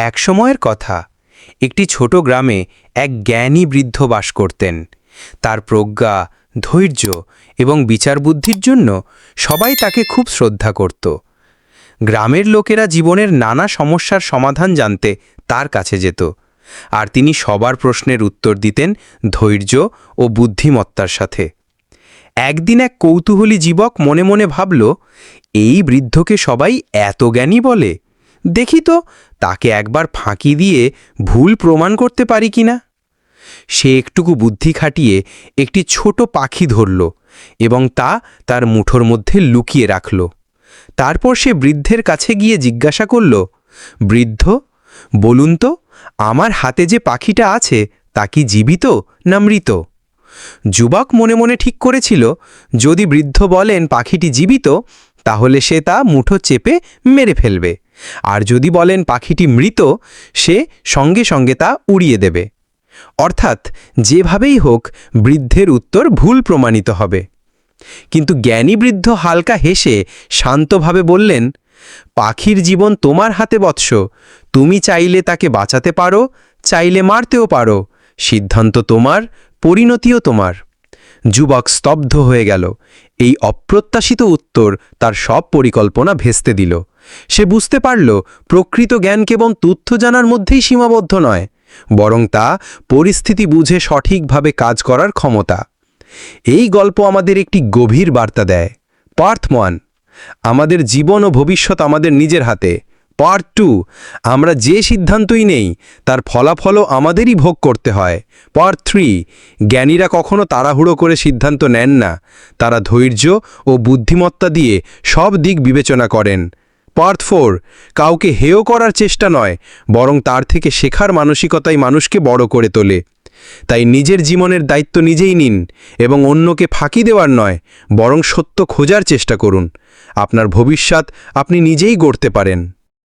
এক সময়ের কথা, একটি ছোট গ্রামে এক জ্ঞানী বৃদ্ধ বাস করতেন। তার প্রজ্ঞা, ধৈর্য এবং বিচারবুদ্ধির জন্য সবাই তাকে খুব শ্রদ্ধা করত। গ্রামের লোকেরা জীবনের নানা সমস্যার সমাধান জানতে তার কাছে যেত, আর তিনি সবার প্রশ্নের উত্তর দিতেন ধৈর্য ও বুদ্ধিমত্তার সাথে। একদিন এক কৌতূহলী যুবক মনে মনে ভাবল, এই বৃদ্ধকে সবাই এত জ্ঞানী বলে, দেখি তো তাকে একবার ফাঁকি দিয়ে ভুল প্রমাণ করতে পারি কিনা। সে একটুকু বুদ্ধি খাটিয়ে একটি ছোট পাখি ধরল এবং তা তার মুঠোর মধ্যে লুকিয়ে রাখল। তারপর সে বৃদ্ধের কাছে গিয়ে জিজ্ঞাসা করল, বৃদ্ধ, বলুন তো, আমার হাতে যে পাখিটা আছে তা কি জীবিত না মৃত? যুবক মনে মনে ঠিক করেছিল, যদি বৃদ্ধ বলেন পাখিটি জীবিত, তাহলে সে তা মুঠো চেপে মেরে ফেলবে, আর যদি বলেন পাখিটি মৃত, সে সঙ্গে সঙ্গে তা উড়িয়ে দেবে। অর্থাৎ যেভাবেই হোক বৃদ্ধের উত্তর ভুল প্রমাণিত হবে। কিন্তু জ্ঞানী বৃদ্ধ হালকা হেসে শান্তভাবে বললেন, পাখির জীবন তোমার হাতে বৎস, তুমি চাইলে তাকে বাঁচাতে পারো, চাইলে মারতেও পারো, সিদ্ধান্ত তোমার, পরিণতিও তোমার। যুবক স্তব্ধ হয়ে গেল। এই অপ্রত্যাশিত উত্তর তার সব পরিকল্পনা ভেস্তে দিল। সে বুঝতে পারল, প্রকৃত জ্ঞান কেবল তথ্য জানার মধ্যেই সীমাবদ্ধ নয়, বরং তা পরিস্থিতি বুঝে সঠিকভাবে কাজ করার ক্ষমতা। এই গল্প আমাদের একটি গভীর বার্তা দেয়। পার্ট 1, আমাদের জীবন ও ভবিষ্যৎ আমাদের নিজের হাতে। পার্ট 2, আমরা যে সিদ্ধান্তই নেই তার ফলাফলও আমাদেরই ভোগ করতে হয়। পার্ট 3, জ্ঞানীরা কখনো তাড়াহুড়ো করে সিদ্ধান্ত নেন না, তারা ধৈর্য ও বুদ্ধিমত্তা দিয়ে সব দিক বিবেচনা করেন। পার্ট 4, কাউকে হেয় করার চেষ্টা নয়, বরং তার থেকে শেখার মানসিকতাই মানুষকে বড় করে তোলে। তাই নিজের জীবনের দায়িত্ব নিজেই নিন এবং অন্যকে ফাঁকি দেওয়ার নয়, বরং সত্য খোঁজার চেষ্টা করুন। আপনার ভবিষ্যৎ আপনি নিজেই গড়তে পারেন।